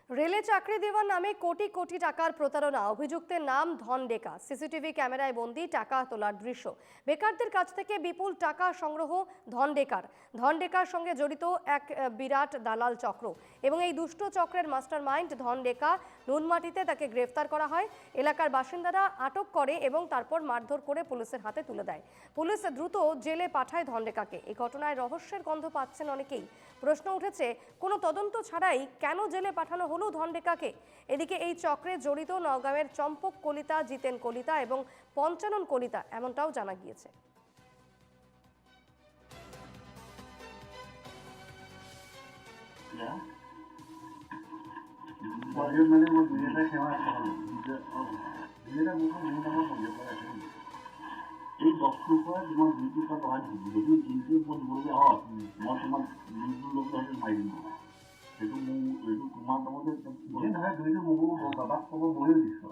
রেলে চাকরি দেওয়ার নামে কোটি কোটি টাকার প্রতারণা। অভিযুক্তের নাম ধন ডেকা। সিসিটিভি ক্যামেরায় বন্দী টাকা তোলার দৃশ্য। বেকারদের কাছ থেকে বিপুল টাকা সংগ্রহ ধন ডেকার সঙ্গে জড়িত এক বিরাট দালাল চক্র এবং এই দুষ্ট চক্রের মাস্টার মাইন্ড ধন ডেকা। নুনমাটিতে তাকে গ্রেফতার করা হয়। এলাকার বাসিন্দারা আটক করে এবং তারপর মারধর করে পুলিশের হাতে তুলে দেয়। পুলিশ দ্রুত জেলে পাঠায় ধন ডেকাকে। এই ঘটনায় রহস্যের গন্ধ পাচ্ছেন অনেকেই। প্রশ্ন উঠেছে, কোনো তদন্ত ছাড়াই কেন জেলে পাঠানো হলো ধন ডেকাকে? এদিকে এই চক্রে জড়িত নওগাঁয়ের চম্পক কলিতা, জিতেন কলিতা এবং পঞ্চানন কলিতা, এমনটাও জানা গিয়েছে। এই বক্তব্য তোমার দুইটি কথা হয় যদি কিন্তু বলবে হয় মই তোমাক লোক মাৰি দিম সেইটো মোৰ এইটো তোমাৰ তাৰমানে হয় দুইটো মোৰ দাদাক ক'ব ময়ো দিছোঁ